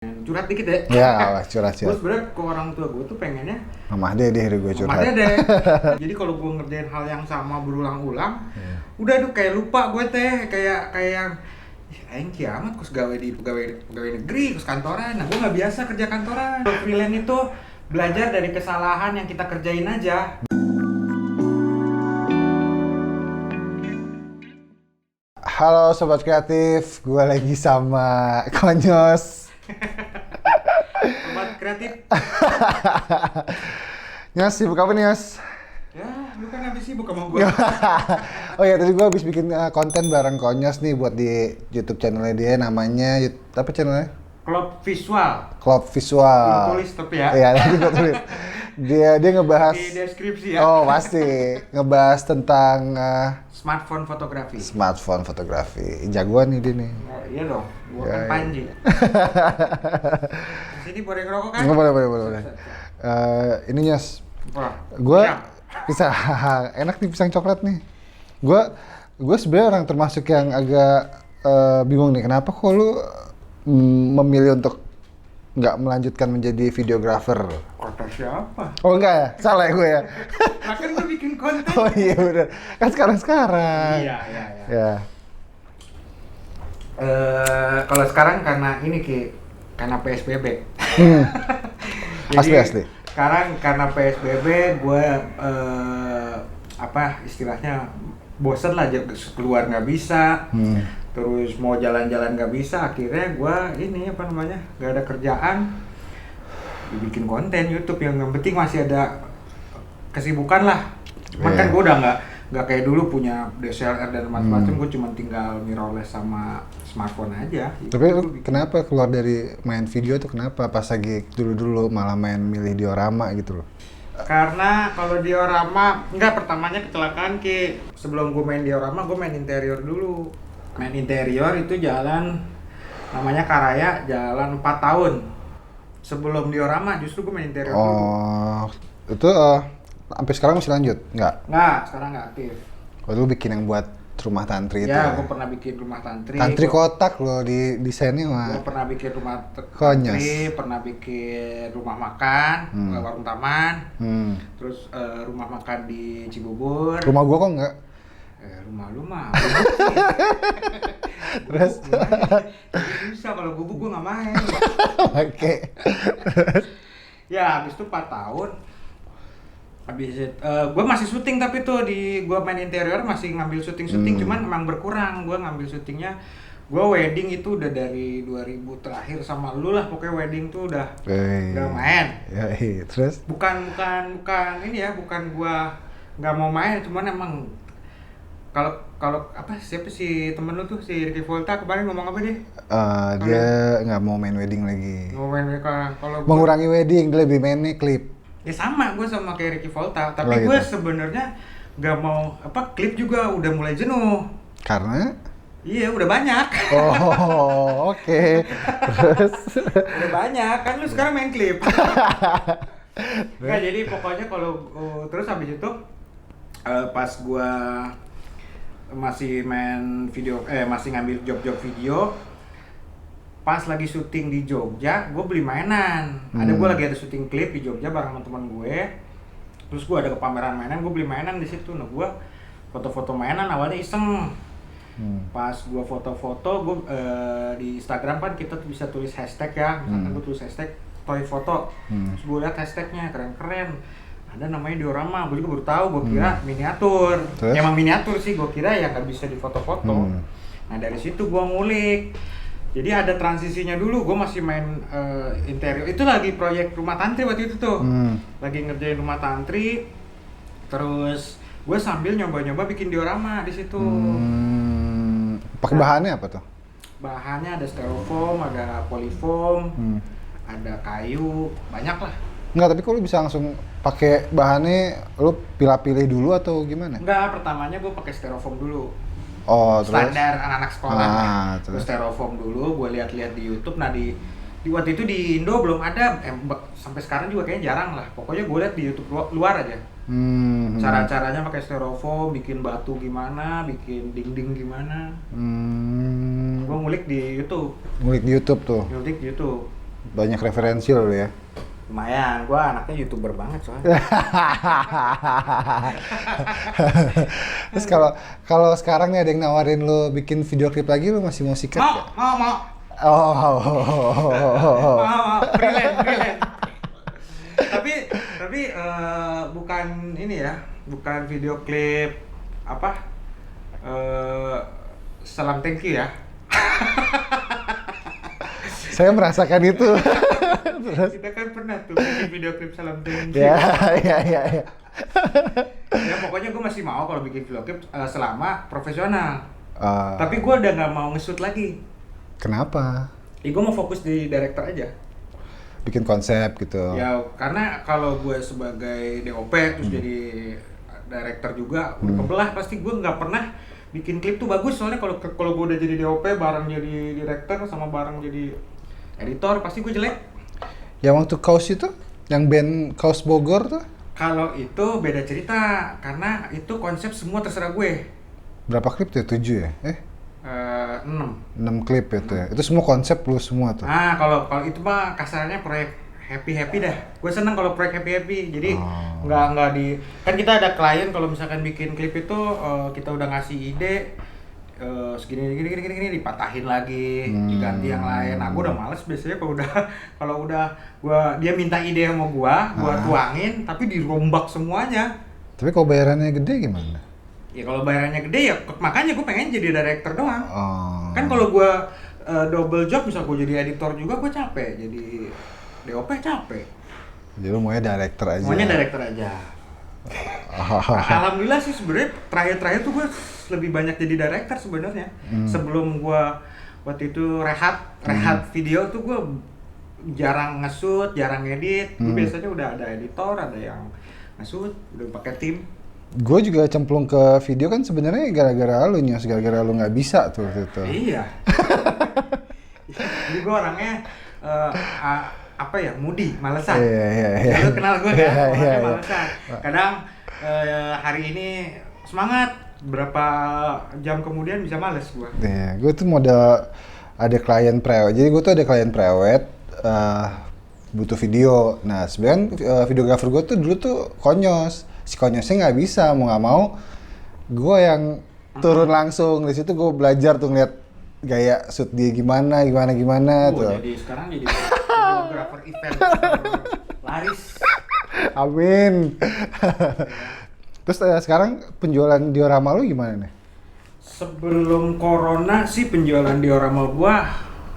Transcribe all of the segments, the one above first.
Curhat dikit ya? Ya, curhat. Gue sebenernya ke orang tua gue tuh pengennya Mamah deh gue curhat. Mamah deh. Jadi kalau gue ngerjain hal yang sama berulang-ulang, udah tuh kayak lupa gue teh, kayak aing kiamat kus gawe di pegawai negeri, kus kantoran. Nah, gue nggak biasa kerja kantoran. Freelance itu belajar dari kesalahan yang kita kerjain aja. Halo Sobat Kreatif, gue lagi sama Konyos. Sobat kreatif. Nyos, sibuk apa nih Nyos? Ya, lu kan habis sibuk sama gue. Oh ya, tadi gue habis bikin konten bareng Konyos nih buat di YouTube channelnya dia, namanya apa channelnya? Klub Visual. Klub Visual. Lu tulis tapi ya. Iya, tadi gue tulis. Dia ngebahas Di deskripsi ya. Oh, pasti ngebahas tentang Smartphone fotografi. smartphone fotografi. Jagoan nih dia nih. Oh, iya dong, gua Ya, kan iya. Panji. Di sini boleh ngerokok kan? Nggak boleh. Ini Nyos, Wah, gue siap. pisang enak nih pisang coklat nih. Gue sebenarnya orang termasuk yang agak bingung nih, kenapa kok lu memilih untuk nggak melanjutkan menjadi videographer? Kota siapa? Oh enggak ya, salah ya gue ya. Nah, kan gua bikin konten. Oh iya bener, kan sekarang. Iya. Ya. Kalau sekarang karena ini karena PSBB. Asli. Sekarang karena PSBB gue istilahnya bosen lah, keluar nggak bisa. Terus mau jalan-jalan nggak bisa, akhirnya gue nggak ada kerjaan, bikin konten YouTube yang penting masih ada kesibukan lah. Cuman kan gue udah nggak kayak dulu punya DSLR dan macam-macam, gue cuma tinggal mirrorless sama smartphone aja. Tapi lu kenapa keluar dari main video tuh, kenapa pas lagi dulu malah main milih diorama gitu loh? Karena kalau diorama, pertamanya kecelakaan sebelum gue main diorama, gue main interior dulu. Main interior itu jalan, namanya Karaya, jalan 4 tahun. Sebelum diorama justru gue main interior dulu. Oh, itu sampai sekarang masih lanjut? Nggak, Sekarang nggak aktif. oh, lu bikin yang buat rumah tantri itu Ya, ya? gue pernah bikin rumah tantri. Tantri kotak loh di desainnya mah. Gue pernah bikin rumah Konyos. tantri, pernah bikin rumah makan, warung taman. Terus rumah makan di Cibubur. Rumah gua kok nggak? Rumah lu mah. Terus? Bisa, kalau gubuk gue nggak main. Oke. Ya, habis itu 4 tahun. Habis itu, gue masih syuting tapi tuh gue main interior masih ngambil syuting, cuman emang berkurang. Gue ngambil syutingnya, gue wedding itu udah dari 2000 terakhir sama lu lah, pokoknya wedding tuh udah nggak main. Ya, terus? Bukan ini ya, bukan gue nggak mau main, cuman emang kalau siapa sih temen lu tuh, si Ricky Volta kemarin ngomong apa dia? Dia nggak mau main wedding lagi. Mau main mereka kalau Mengurangi wedding, dia lebih mainnya klip. ya sama, gue sama kayak Ricky Volta, tapi Oh, gue gitu. sebenarnya nggak mau klip juga udah mulai jenuh. Karena? Iya, udah banyak. Oh, oke. Terus? Udah banyak kan, lu sekarang main klip. Nggak, jadi pokoknya kalau terus habis itu pas gue masih main video, masih ngambil job-job video, pas lagi syuting di Jogja, gue beli mainan. Gue lagi ada syuting klip di Jogja bareng teman gue. Terus gue ada ke pameran mainan, gue beli mainan di situ. Nah, gue foto-foto mainan awalnya iseng. Pas gue foto-foto, gue di Instagram kan kita tuh bisa tulis hashtag ya. Misalkan gue tulis hashtag toy foto. Terus gue liat hashtagnya keren-keren. Ada namanya diorama, gue juga baru tahu, gue kira miniatur. Terus? Emang miniatur sih, gue kira ya nggak bisa difoto-foto. Nah, dari situ gue ngulik. Jadi ada transisinya dulu, gue masih main interior. Itu lagi proyek rumah tantri waktu itu tuh. Lagi ngerjain rumah tantri. Terus gue sambil nyoba-nyoba bikin diorama di situ. Pakai bahannya apa tuh? Bahannya ada styrofoam, ada polyfoam, ada kayu, banyak lah. Enggak, tapi kok lu bisa langsung pakai bahannya, lu pilih-pilih dulu atau gimana? Enggak, pertamanya gue pakai styrofoam dulu. Oh, terus? Standar anak-anak sekolah. Gue Terus? styrofoam dulu, gue lihat-lihat di YouTube. Nah, di waktu itu di Indo belum ada, sampai sekarang juga kayaknya jarang lah. Pokoknya gue lihat di YouTube luar aja. Cara-caranya pakai styrofoam, bikin batu gimana, bikin dinding gimana. Gue ngulik di YouTube. Ngulik di YouTube tuh. Ngulik di YouTube. Banyak referensi lo ya. Lumayan, gue anaknya YouTuber banget soalnya. Terus kalau sekarang nih ada yang nawarin lo bikin video klip lagi, lo masih mau sikat Mau, nggak? mau. Oh. Mau, freelance. Tapi bukan ini ya, bukan video klip apa? Salam thank you ya. Saya merasakan itu. Terus? Kita kan pernah tuh bikin video klip salam thank you. Ya. Ya pokoknya gue masih mau kalau bikin video klip selama profesional. Ah, Tapi gue udah nggak mau nge-shoot lagi. kenapa? Gue mau fokus di director aja. Bikin konsep gitu. Ya karena kalau gue sebagai DOP terus jadi director juga udah kebelah, pasti gue nggak pernah bikin klip tuh bagus. Soalnya kalau gue udah jadi DOP bareng jadi director sama bareng jadi editor pasti gue jelek. Yang waktu Kaus itu, yang band Kaus Bogor tuh, Kalau itu beda cerita karena itu konsep semua terserah gue. berapa klip tuh? 7 ya? 6. 6 klip itu ya? Itu semua konsep lu semua tuh? Nah, kalau itu mah kasarnya proyek happy dah. Gue seneng kalau proyek happy. Jadi nggak di kan kita ada klien kalau misalkan bikin klip itu kita udah ngasih ide segini gini dipatahin lagi, diganti yang lain. Nah, gue udah males biasanya kalau udah dia minta ide sama gue tuangin tapi dirombak semuanya. Tapi kalau bayarannya gede gimana? Ya kalau bayarannya gede ya makanya gue pengen jadi director doang. Oh. Kan kalau gue double job, misal gue jadi editor juga gue capek, jadi DOP capek. Jadi lu maunya director aja? Maunya director aja. Alhamdulillah sih sebenarnya terakhir tuh gue lebih banyak jadi director sebenarnya. Sebelum gue waktu itu rehat video tuh gue jarang nge-shoot, jarang edit. Gue biasanya udah ada editor, ada yang nge-shoot, udah pakai tim. Gue juga cemplung ke video kan sebenarnya gara-gara lu Nyos, gara-gara lu nggak bisa tuh waktu itu. Iya. Jadi gue orangnya moody, malesan. Iya. Lu kenal gue kan, orangnya Iya. malesan. Kadang hari ini semangat, berapa jam kemudian bisa males gue. Iya, gue tuh ada klien prewed. Jadi gue tuh ada klien prewed butuh video. Nah, sebenarnya videografer gue tuh dulu tuh Konyos. Si Konyosnya nggak bisa, mau nggak mau gue yang turun langsung. Di situ gue belajar tuh ngeliat gaya shoot dia gimana tuh. Jadi sekarang jadi videografer event laris. Amin. Terus sekarang penjualan diorama lu gimana nih? Sebelum corona sih penjualan diorama gua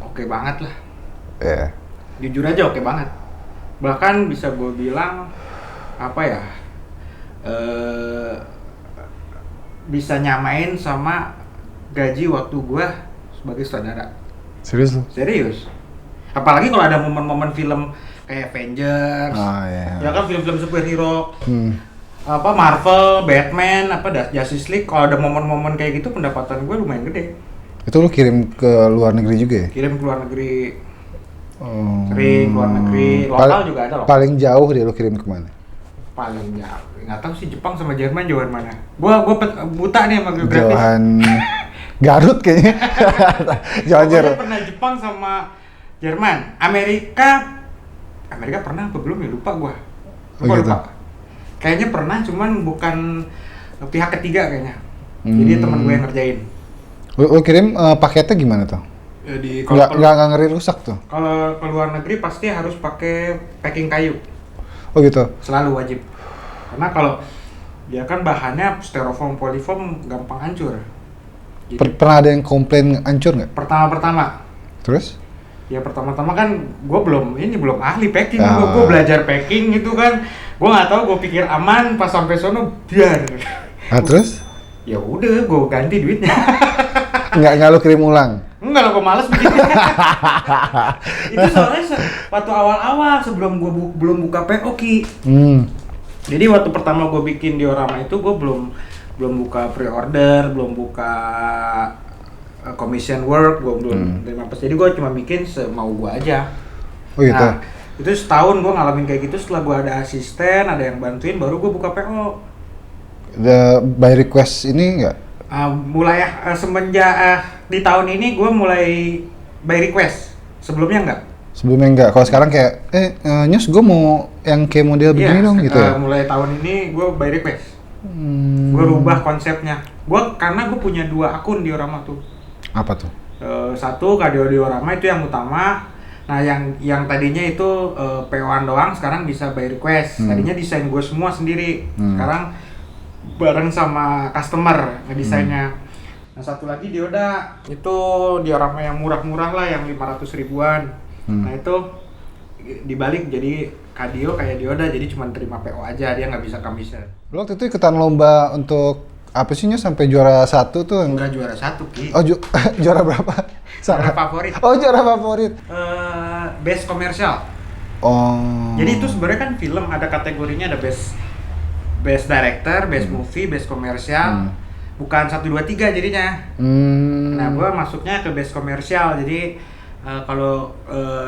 oke banget lah. Iya. Jujur aja oke banget. Bahkan bisa gue bilang bisa nyamain sama gaji waktu gua sebagai saudara. Serius lu? Serius. Apalagi kalau ada momen-momen film kayak Avengers. Iya. Ya kan film-film superhero. Marvel, Batman, Justice League. Kalau ada momen-momen kayak gitu pendapatan gue lumayan gede. Itu lu kirim ke luar negeri juga ya? Kirim ke luar negeri. Sering luar negeri, lokal juga ada loh. Paling jauh dia lu kirim kemana? Paling jauh. Nggak tahu sih Jepang sama Jerman jauhan mana. Gua buta nih sama geografi. Jauhan Garut kayaknya. Jauhan Pokoknya Garut. pernah Jepang sama Jerman. Amerika pernah apa belum ya? Lupa gua. Gitu. Lupa. Kayaknya pernah, cuman bukan pihak ketiga kayaknya. Jadi teman gue yang ngerjain. Lu kirim paketnya gimana tuh? Nggak ngeri rusak tuh? Kalau ke luar negeri pasti harus pakai packing kayu. Oh gitu? Selalu wajib. Karena kalau dia kan bahannya styrofoam, polyfoam gampang hancur. Jadi, Pernah ada yang komplain hancur nggak? pertama-tama. Terus? Ya pertama-tama kan gue belum ahli packing, gue belajar packing gitu kan. Gue nggak tahu, gue pikir aman, pas sampai sono biar. Terus? Ya udah, gue ganti duitnya. Nggak lu kirim ulang? Enggak lah, gue males bikinnya. Itu soalnya waktu awal-awal sebelum gue belum buka PO Ki. Jadi waktu pertama gue bikin diorama itu gue belum buka pre-order, belum buka commission work, gue belum terima pas. Jadi gue cuma bikin semau gue aja. Oh gitu? Nah, itu setahun gue ngalamin kayak gitu. Setelah gue ada asisten, ada yang bantuin, baru gue buka PO. The by request ini nggak? Mulai semenjak di tahun ini gue mulai by request. Sebelumnya enggak. Sebelumnya enggak. Kalau sekarang kayak, Nyus gue mau yang kayak model begini dong gitu ya? Mulai tahun ini gue by request. Hmm. Gue rubah konsepnya. Karena gue punya 2 akun diorama tuh. Apa tuh? Satu Kadio Diorama itu yang utama. Nah yang tadinya itu PO-an doang, sekarang bisa by request. Tadinya desain gue semua sendiri. Sekarang bareng sama customer ngedesainnya. Nah satu lagi Dioda, itu diorama yang murah-murah lah, yang 500 ribuan. Nah itu dibalik jadi Kadio kayak Dioda, jadi cuma terima PO aja, dia nggak bisa commission. Lo waktu itu ikutan lomba untuk apa sih Nyus sampai juara 1 tuh? Enggak juara 1 Ki. Oh juara berapa? Juara favorit. Oh juara favorit. Best komersial. Oh. Jadi itu sebenarnya kan film ada kategorinya, ada best director, best movie, best komersial. Bukan 1 2 3 jadinya. Nah, gua masuknya ke best komersial. Jadi kalau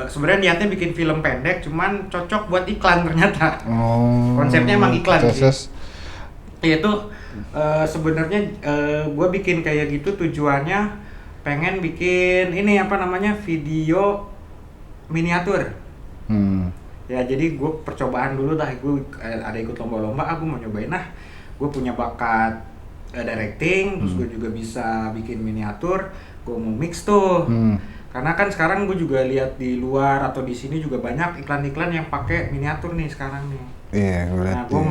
sebenarnya niatnya bikin film pendek, cuman cocok buat iklan ternyata. Oh. Konsepnya emang iklan Terus. Iya tuh sebenarnya gue bikin kayak gitu tujuannya pengen bikin ini apa namanya video miniatur. Ya jadi gue percobaan dulu dah, gue ada ikut lomba-lomba, aku mau nyobain gue punya bakat directing, terus gue juga bisa bikin miniatur, gue mau mix tuh. Karena kan sekarang gue juga lihat di luar atau di sini juga banyak iklan-iklan yang pakai miniatur nih sekarang nih. Iya, Nah, gue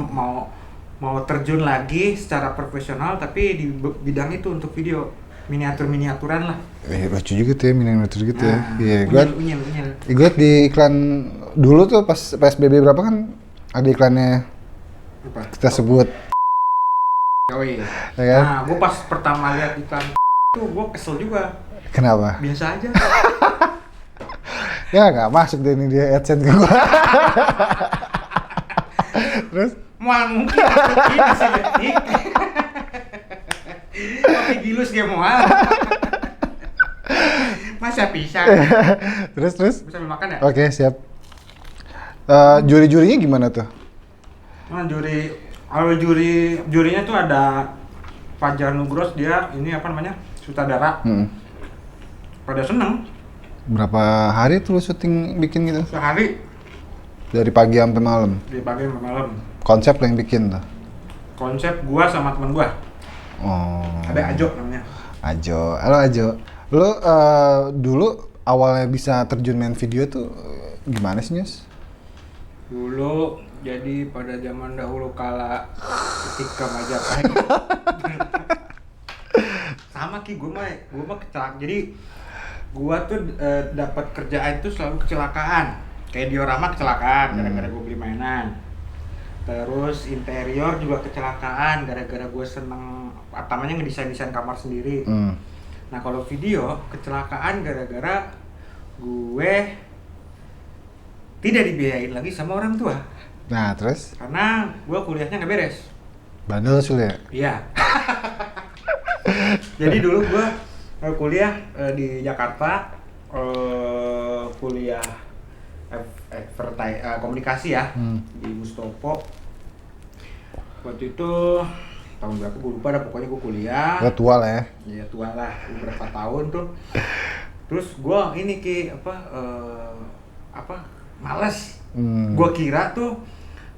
mau terjun lagi secara profesional tapi di bidang itu untuk video miniaturan lah. Lucu juga tuh ya miniatur gitu ya. Iya, unyil. Gue di iklan dulu tuh pas PSBB berapa kan ada iklannya. Apa? Kita sebut. Oh iya. Ya kan? Nah, gue pas pertama lihat iklan tuh gue kesel juga. Kenapa? Biasa aja. Ya nggak masuk deh ini dia AdSense ke gue. Terus? Mungkin ini sih detik. Kopi gilus dia mual. Masa pisang. Terus? Bisa makan ya? Oke, siap. Juri-jurinya gimana tuh? Nah, jurinya tuh ada Fajar Nugros, dia ini apa namanya? Sutradara. Pada seneng. Berapa hari tuh lu syuting bikin gitu? Sehari. Dari pagi sampai malam? Dari pagi sampai malam. Konsep lo yang bikin tuh? Konsep gua sama teman gua. Oh. Ada Ajo namanya. Ajo. Halo Ajo. Lu dulu awalnya bisa terjun main video tuh gimana sih, Nyus? Dulu jadi pada zaman dahulu kala ketika Majapahit. Sama Ki, gua mah kecelakaan. Jadi gua tuh dapat kerjaan itu selalu kecelakaan. Kayak diorama kecelakaan gara-gara gua beli mainan. Terus interior juga kecelakaan gara-gara gue seneng namanya ngedesain kamar sendiri. Nah kalau video kecelakaan gara-gara gue tidak dibiayain lagi sama orang tua. Nah terus? Karena gue kuliahnya nggak beres. Bandel sih ya? Iya. Jadi dulu gue kuliah di Jakarta, kuliah komunikasi ya di Mustopo. Waktu itu tahun berapa gue lupa, pokoknya gue kuliah. Udah tua lah ya? Iya tua lah, beberapa tahun tuh. Terus gue ini Ki males. Gue kira tuh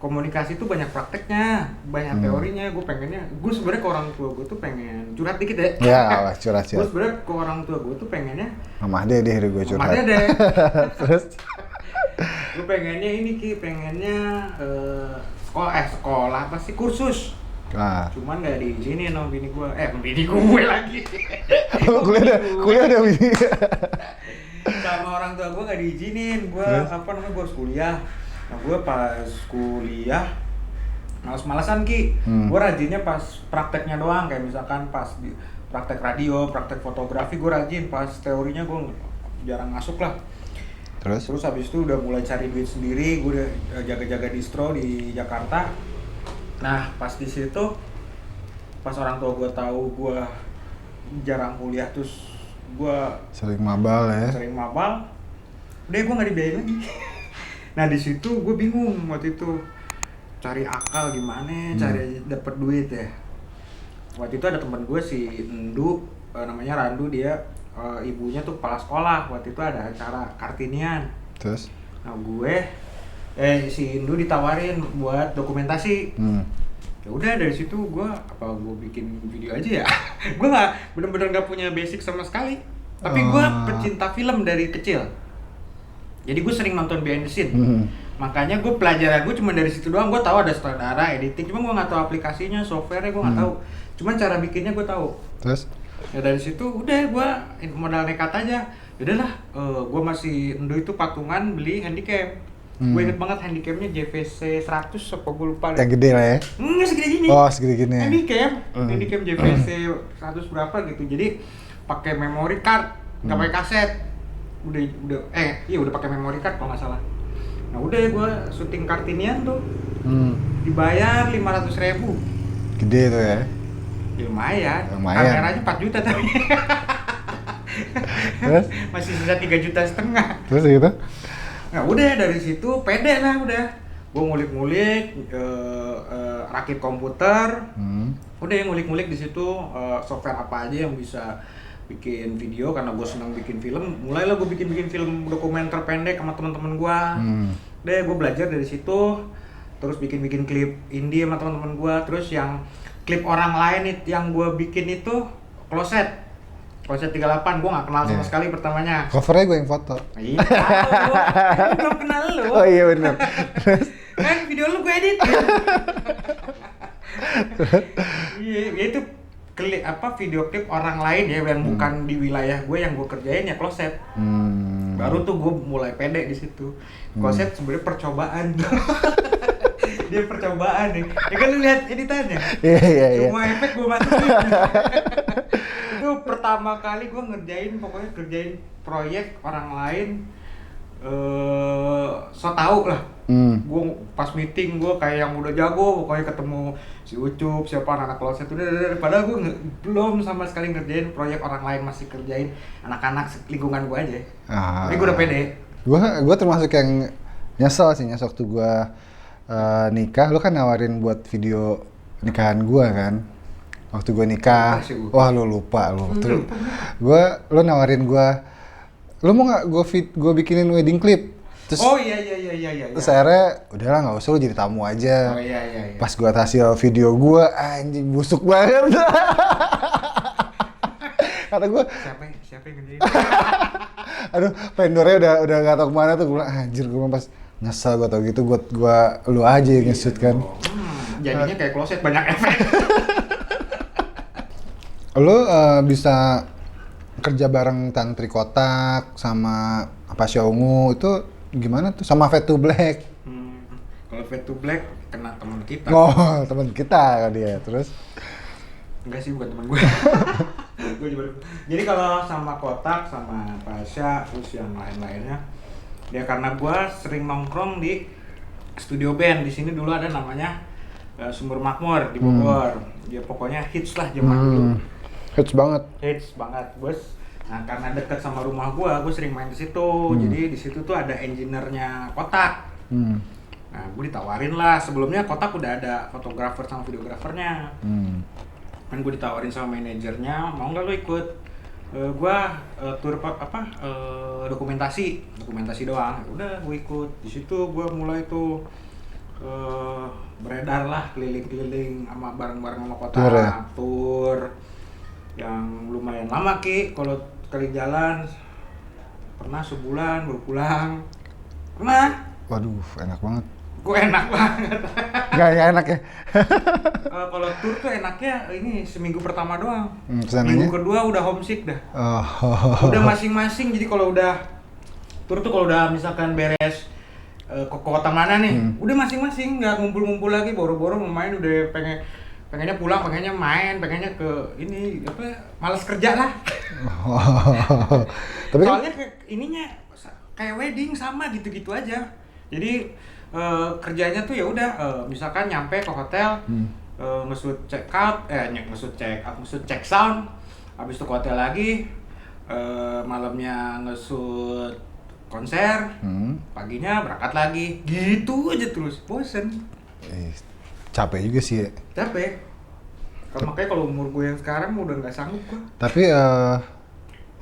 komunikasi tuh banyak prakteknya, banyak teorinya. Gue sebenarnya ke orang tua gue tuh pengen curhat dikit ya. Ya Allah, curhat. Gue sebenarnya ke orang tua gue tuh pengennya Mamah deh gue curhat. Mamah deh. Terus? Gue pengennya ini Ki, sekolah apa sih, kursus. Cuman gak diizinin sama bini gue. Bini gue lagi. kuliah ada bini. Sama orang tua gue gak diizinin. Gue gue harus kuliah. Nah gue pas kuliah males-malesan Ki. Gue rajinnya pas prakteknya doang, kayak misalkan pas praktek radio, praktek fotografi gue rajin. Pas teorinya gue jarang masuk lah. Terus habis itu udah mulai cari duit sendiri, gue udah jaga-jaga distro di Jakarta. Nah pas di situ, pas orang tua gue tahu gue jarang kuliah, terus gue sering mabal, udah gue nggak dibiayain lagi. Nah di situ gue bingung waktu itu cari akal gimana, cari dapet duit ya. Waktu itu ada temen gue si Endu, namanya Randu, dia ibunya tuh kepala sekolah. Waktu itu ada acara Kartinian. Terus? Nah si Indu ditawarin buat dokumentasi. Ya udah dari situ gue bikin video aja ya. Gue bener-bener nggak punya basic sama sekali. Tapi gue pecinta film dari kecil. Jadi gue sering nonton behind the scene. Makanya gue pelajaran gue cuma dari situ doang. Gue tahu ada sutradara, editing, cuma gue nggak tahu aplikasinya, softwarenya gue nggak tahu. Cuman cara bikinnya gue tahu. Terus? Ya dari situ udah gue modal nekat aja. Yaudahlah, gue masih Indo itu patungan beli handycam. Gue inget banget handycamnya JVC 100 apa gue lupa. Yang gede lah ya? Enggak segede gini. Oh segede gini. Handycam JVC 100 berapa gitu. Jadi pakai memory card, nggak pakai kaset. Udah pakai memory card kalau nggak salah. Nah udah gue syuting Kartinian tuh. Dibayar 500.000. Gede tuh ya? Ya, lumayan. Kameranya 4 juta tapi. Terus? Masih sisa 3,5 juta. Terus gitu? Nah udah dari situ pede lah udah. Gue ngulik-ngulik, rakit komputer. Udah ngulik-ngulik di situ software apa aja yang bisa bikin video, karena gue senang bikin film. Mulailah gue bikin film dokumenter pendek sama teman-teman gue. Udah gue belajar dari situ. Terus bikin klip indie sama teman-teman gue. Terus yang klip orang lain yang gue bikin itu Closet 38, gue gak kenal sama sekali pertamanya. Covernya gue yang foto. Iya, tahu gue belum kenal lu. Oh iya bener. Kan video lu gue edit. Iya, itu video klip orang lain ya yang bukan di wilayah gue, yang gue kerjain ya Closet. Baru tuh gue mulai pede di situ. Closet sebenarnya percobaan. Dia percobaan nih. Ya kan lu lihat editannya. Iya. Semua efek gue masukin. Itu pertama kali gue ngerjain proyek orang lain. So tau lah. Gue pas meeting gue kayak yang udah jago, pokoknya ketemu si Ucup, siapa anak Closet udah. Padahal gue belum sama sekali ngerjain proyek orang lain, masih kerjain anak-anak lingkungan gue aja. Tapi gue udah pede. Gue termasuk yang nyesel waktu gue nikah. Lu kan nawarin buat video nikahan gue kan, waktu gue nikah. Wah lu lupa lu. Lu nawarin gue, lu mau nggak gue bikinin wedding clip. Terus, iya. Terus akhirnya udahlah nggak usah, lu jadi tamu aja. Iya. Pas gue hasil video gue, anjing busuk banget. Kata gue, siapa yang ngerjain? aduh vendornya udah nggak tahu kemana tuh. Gue bilang anjir, gue pas nyesel gue tau gitu, gue lu aja yang nge-shoot kan. Jadinya kayak Closet banyak efek. Lu bisa kerja bareng Tantri Kotak sama Pasha Ungu itu gimana tuh, sama Fade to Black? Kalau Fade to Black kena teman kita. Oh teman kita kan dia. Terus? Enggak sih, bukan teman gue. Jadi kalau sama Kotak, sama Pasha, terus yang lain-lainnya, ya karena gue sering nongkrong di studio band. Di sini dulu ada namanya Sumber Makmur di Bogor. Dia pokoknya hits lah zaman dulu. Hits banget bos. Nah karena deket sama rumah gue sering main ke situ. Jadi di situ tuh ada engineer-nya Kotak. Nah gue ditawarin lah. Sebelumnya Kotak udah ada fotografer sama videografernya. Kan gue ditawarin sama manajernya, mau nggak lo ikut? Tur dokumentasi doang. Udah gue ikut. Di situ gue mulai tuh beredar lah, keliling-keliling sama bareng-bareng sama Kotak. Tur yang lumayan lama kalau kali jalan pernah sebulan baru pulang. Pernah. Waduh, enak banget. Gue enak banget. Gak enak ya? Kalau tur tuh enaknya ini seminggu pertama doang. Minggu kedua udah homesick dah. Udah masing-masing. Jadi kalau udah tur tuh kalau udah misalkan beres ke kota mana nih, udah masing-masing, nggak ngumpul-ngumpul lagi, boro-boro mau main udah pengennya pulang, pengennya main, pengennya ke ini malas kerja lah. Tapi soalnya ininya kayak wedding sama gitu-gitu aja. Jadi kerjanya tuh ya udah misalkan nyampe ke hotel, nge-shoot check sound, habis itu ke hotel lagi, malamnya nge-shoot konser, paginya berangkat lagi, gitu aja terus, bosen. Capek juga sih ya. Capek. Makanya kalau umur gue yang sekarang udah nggak sanggup gue. Tapi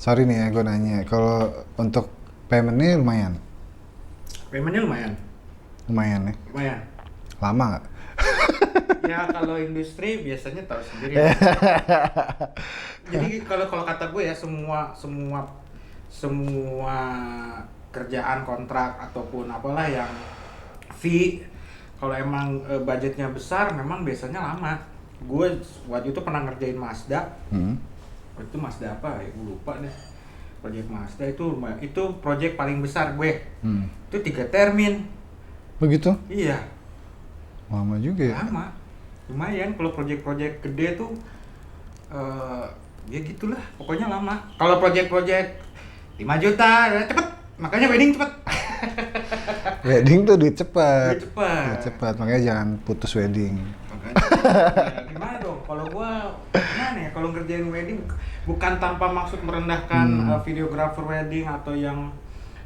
sorry nih ya gue nanya, kalau untuk paymentnya lumayan? Paymentnya lumayan. Lumayan nih. Lumayan. Lama nggak? Ya kalau industri biasanya tahu sendiri. Ya. Jadi kalau kata gue ya semua kerjaan kontrak ataupun apalah yang fee kalau emang budgetnya besar memang biasanya lama. Gue waktu itu pernah ngerjain Mazda. Waktu itu Mazda apa ya? Gue lupa deh. Project Mazda itu lumayan. Itu project paling besar gue. Itu 3 termin. Begitu? Iya. Lama juga ya? Lama. Lumayan kalau project-project gede tuh ya gitulah. Pokoknya lama. Kalau project-project 5 juta ya cepet. Makanya wedding cepet. Wedding tuh duit cepat. Duit cepat. Duit cepat, makanya jangan putus wedding. Makanya ya, gimana dong? Kalau gua gimana ya? Kalau ngerjain wedding bukan tanpa maksud merendahkan videographer wedding atau yang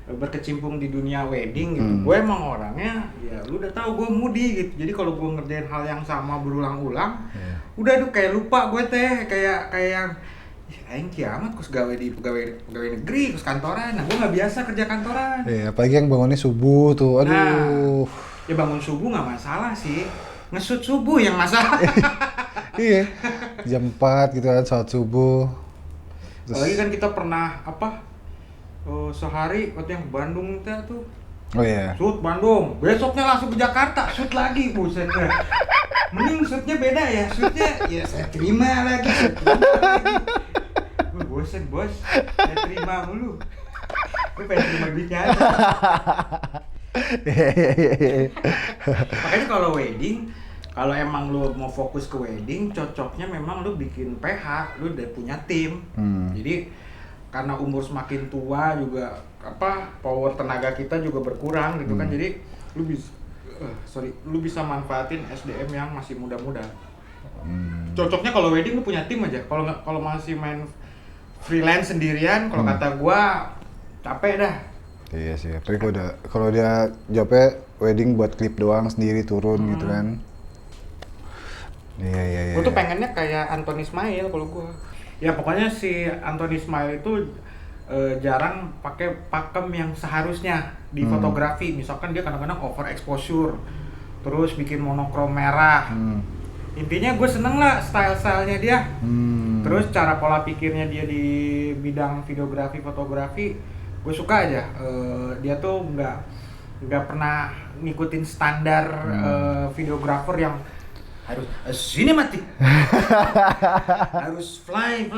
berkecimpung di dunia wedding gitu. Gue emang orangnya ya lu udah tahu gue moody gitu. Jadi kalau gue ngerjain hal yang sama berulang-ulang, udah tuh kayak lupa gue teh kayak aing kiamat kus gawe di pegawai negeri, kus kantoran. Nah, gue nggak biasa kerja kantoran. Iya, apalagi yang bangunnya subuh tuh. Aduh. Nah, ya bangun subuh nggak masalah sih. Ngesut subuh yang masalah. Iya. Jam 4 gitu kan saat subuh. Apalagi kan kita pernah sehari waktu yang ke Bandung kita tuh. Oh iya. Shoot Bandung, besoknya langsung ke Jakarta, shoot lagi, buset deh. Mending shootnya beda ya, shootnya ya saya terima lagi, bosen bos, saya terima mulu. Gue pengen terima duitnya aja. Makanya kalau wedding, kalau emang lu mau fokus ke wedding, cocoknya memang lu bikin PH, lu udah punya tim. Jadi karena umur semakin tua juga power tenaga kita juga berkurang gitu kan, jadi lu bisa manfaatin SDM yang masih muda-muda. Cocoknya kalau wedding lu punya tim aja. Kalau masih main freelance sendirian, kalau kata gua capek dah. Iya sih, tapi kalau dia jawabnya wedding buat klip doang sendiri turun gitu kan. Iya. Gua tuh pengennya kayak Anthony Ismail kalau gua. Ya pokoknya si Anthony Ismail itu jarang pakai pakem yang seharusnya di fotografi. Misalkan dia kadang-kadang overexposure, terus bikin monokrom merah. Intinya gue seneng lah style-stylenya dia. Terus cara pola pikirnya dia di bidang videografi, fotografi, gue suka aja. Dia tuh nggak pernah ngikutin standar videografer yang harus sinematik, harus fly,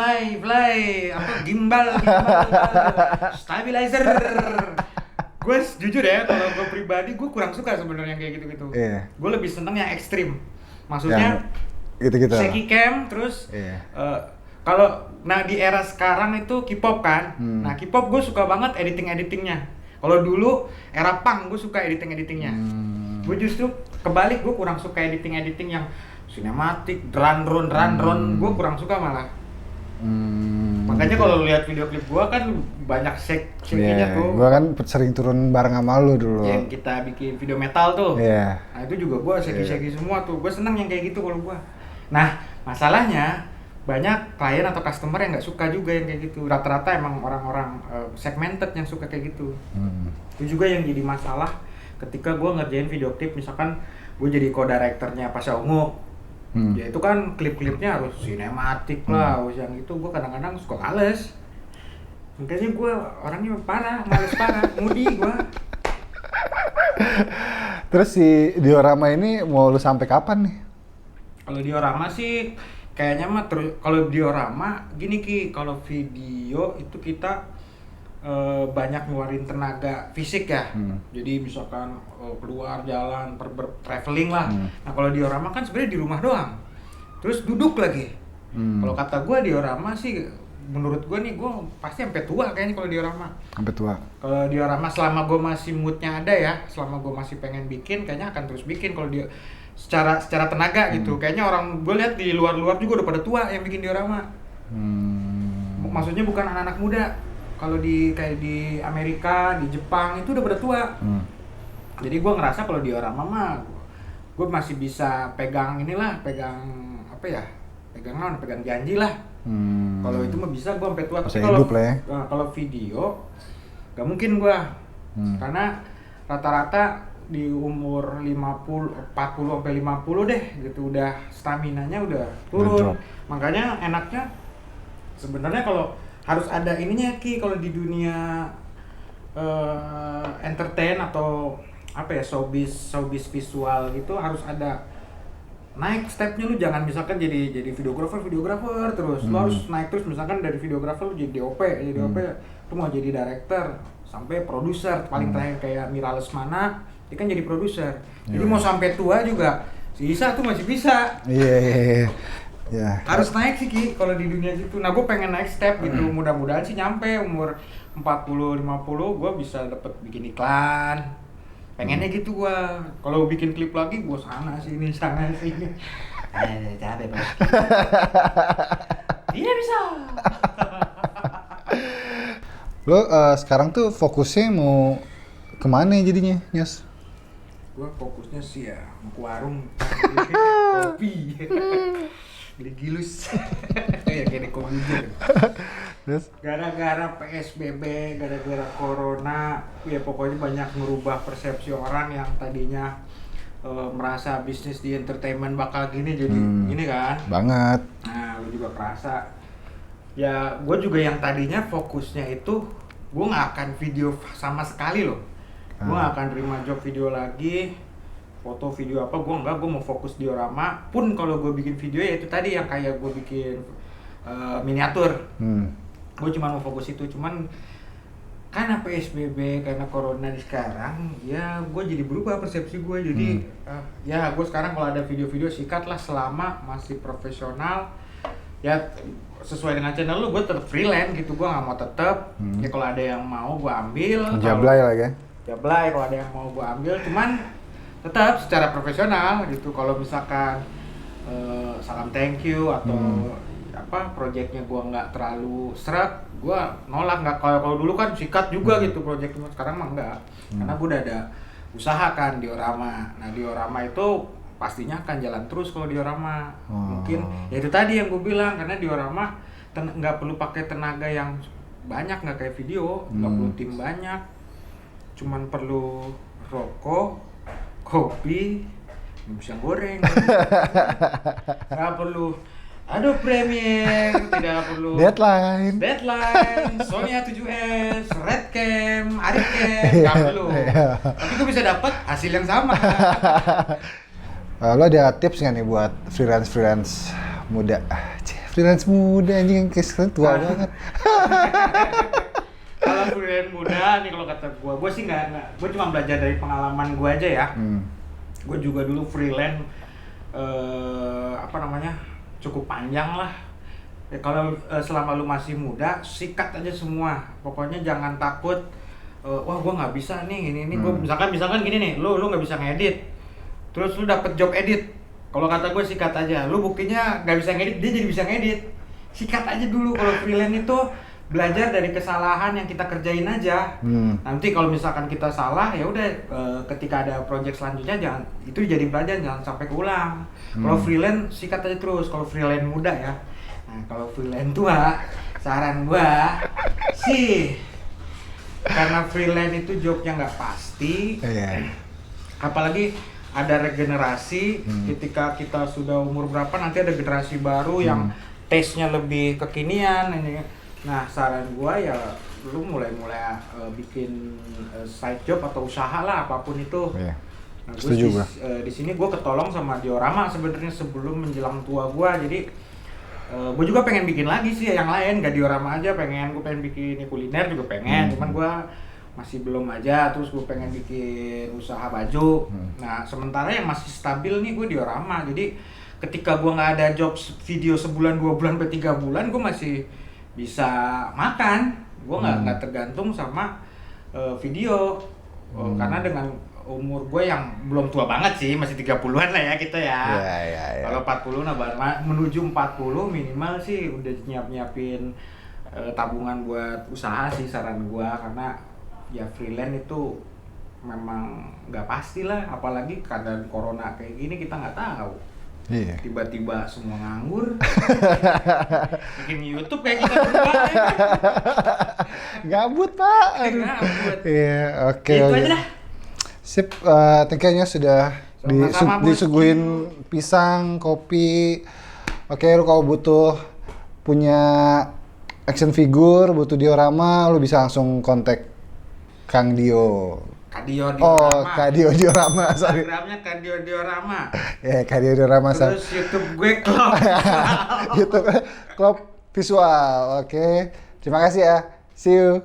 gimbal, stabilizer. Gue jujur ya, kalau gue pribadi gue kurang suka sebenarnya kayak gitu-gitu. Gue lebih seneng yang ekstrim. Maksudnya gitu-gitu. Shaky cam, terus kalau di era sekarang itu K-pop kan. Nah K-pop gue suka banget editingnya. Kalau dulu era punk gue suka editingnya. Gue justru kebalik, gue kurang suka editing yang sinematik, drone, gue kurang suka malah. Makanya kalau lihat video klip gue kan banyak shaky-nya tuh. Gue kan sering turun bareng sama lu dulu. Yang kita bikin video metal tuh. Nah itu juga gue shaky semua tuh. Gue seneng yang kayak gitu kalau gue. Nah masalahnya banyak klien atau customer yang nggak suka juga yang kayak gitu. Rata-rata emang orang-orang segmented yang suka kayak gitu. Itu juga yang jadi masalah ketika gue ngerjain video klip, misalkan gue jadi co-directornya Pasha Ungu. Ya itu kan klip-klipnya harus sinematik lah, harus yang itu. Gue kadang-kadang suka males. Makanya gue orangnya males parah, moody gue. Terus si diorama ini mau lu sampai kapan nih? Kalau diorama sih kayaknya mah terus. Kalau diorama gini Ki, kalau video itu kita banyak ngeluarin tenaga fisik ya. Jadi misalkan keluar jalan, traveling lah. Nah kalau diorama kan sebenarnya di rumah doang. Terus duduk lagi. Kalau kata gue diorama sih, menurut gue nih, gue pasti sampai tua kayaknya kalau diorama. Sampai tua. Kalau diorama selama gue masih moodnya ada ya, selama gue masih pengen bikin, kayaknya akan terus bikin. Kalau dia secara tenaga gitu, kayaknya orang gue lihat di luar juga udah pada tua yang bikin diorama. Maksudnya bukan anak-anak muda. Kalau kayak di Amerika, di Jepang itu udah pada tua. Jadi gue ngerasa kalau diorama mah gue masih bisa pegang janji lah. Kalau itu mah bisa gue sampai tua. Tapi kalau video gak mungkin gue. Karena rata-rata di umur 40 sampai 50 deh gitu udah staminanya udah turun. Ngedrop. Makanya enaknya sebenarnya kalau harus ada ininya Ki kalau di dunia entertain atau apa ya showbiz visual gitu harus ada naik stepnya. Lu jangan misalkan jadi videographer terus lu harus naik terus misalkan dari videographer lu jadi DOP lu mau jadi director sampai produser paling terakhir kayak Mira Lesmana dia kan jadi produser jadi mau sampai tua juga sisa tuh masih bisa. Iya. Harus naik sih Ki kalau di dunia gitu. Nah gue pengen naik step gitu mudah-mudahan sih nyampe umur 40-50 gue bisa dapet bikin iklan. Pengennya gitu gua. Kalau bikin klip lagi gua sana sini. Capek Bos. Dia bisa. Lo sekarang tuh fokusnya mau kemana jadinya, Nyas? Gua fokusnya sih ya mau ke warung kopi. Beli gilus. Ya kayak di kopi gitu. Terus? Gara-gara PSBB, gara-gara corona, ya pokoknya banyak merubah persepsi orang yang tadinya merasa bisnis di entertainment bakal gini jadi gini kan. Banget. Nah, lu juga kerasa. Ya, gue juga yang tadinya fokusnya itu gue nggak akan video sama sekali loh. Gue nggak akan terima job video lagi, foto video apa gue nggak. Gue mau fokus diorama. Pun kalau gue bikin video ya itu tadi yang kayak gue bikin miniatur. Gue cuma mau fokus itu, cuman karena PSBB, karena corona di sekarang, ya gue jadi berubah persepsi gue. Jadi ya gue sekarang kalau ada video-video sikat lah selama masih profesional. Ya sesuai dengan channel lu, gue tetap freelance gitu, gue nggak mau tetap. Ya kalau ada yang mau gue ambil. Jablay lagi. Jablay kalau ada yang mau gue ambil, cuman tetap secara profesional gitu. Kalau misalkan salam thank you atau apa proyeknya gue nggak terlalu seret, gue nolak. Nggak kalau dulu kan sikat juga gitu proyeknya, sekarang mah enggak. Karena gue udah ada usaha kan diorama. Nah diorama itu pastinya akan jalan terus kalau diorama. Mungkin ya itu tadi yang gue bilang, karena diorama nggak perlu pakai tenaga yang banyak, nggak kayak video, nggak perlu tim banyak, cuman perlu rokok, kopi, bisa goreng, nggak perlu aduh Premiere, tidak perlu deadline, Sony A7S, Redcam, Aricam, nggak perlu. Tapi gue bisa dapat hasil yang sama. Lo ada tips nggak nih buat freelance muda? Freelance muda anjing kayak sekarang tua banget. Kalau freelance muda nih kalau kata gue sih nggak, gue cuma belajar dari pengalaman gue aja ya. Gue juga dulu freelance cukup panjang lah. Ya, kalau selama lu masih muda, sikat aja semua. Pokoknya jangan takut. Wah, gue nggak bisa nih ini. Gue misalkan gini nih, lu nggak bisa ngedit. Terus lu dapet job edit. Kalau kata gue sikat aja. Lu buktinya nggak bisa ngedit, dia jadi bisa ngedit. Sikat aja dulu. Kalau freelance itu belajar dari kesalahan yang kita kerjain aja. Nanti kalau misalkan kita salah ya udah ketika ada project selanjutnya jangan itu jadi pelajaran, jangan sampai keulang. Kalau freelance sikat aja terus. Kalau freelance muda ya. Nah, kalau freelance tua saran gua sih karena freelance itu jobnya nggak pasti. Apalagi ada regenerasi ketika kita sudah umur berapa nanti ada generasi baru yang taste-nya lebih kekinian ini. Nah, saran gua ya lu mulai bikin side job atau usaha lah apapun itu. Nah, setuju gua. Di sini gua ketolong sama diorama sebenarnya sebelum menjelang tua gua. Jadi gua juga pengen bikin lagi sih yang lain, gak diorama aja, gua pengen bikin kuliner juga pengen. Cuman gua masih belum aja, terus gue pengen bikin usaha baju. Nah, sementara yang masih stabil nih gue diorama. Jadi ketika gue nggak ada job video sebulan, 2 bulan, sampai 3 bulan, gue masih bisa makan. Gue nggak tergantung sama video. Karena dengan umur gue yang belum tua banget sih, masih 30-an lah ya kita ya. Kalau 40 nah menuju 40 minimal sih udah nyiapin tabungan buat usaha sih saran gue. Karena ya freelance itu memang nggak pasti lah, apalagi keadaan corona kayak gini kita nggak tahu. Tiba-tiba semua nganggur. Bikin YouTube kayak kita berdua ya. Gabut pak. Gabut. Iya, oke. Itu aja dah. Sip, thank you-nya sudah Sama-sama, Bos. disuguhin pisang, kopi. Oke, lu kalau butuh punya action figure, butuh diorama, lu bisa langsung kontak Kang Dio. Kadio Oh, Diorama. Kak Dio diorama, sorry. Instagramnya Kadio Diorama. Ya, Kak Dio diorama. Terus YouTube gue Klop. YouTube Klop Visual. Oke. Terima kasih ya. See you.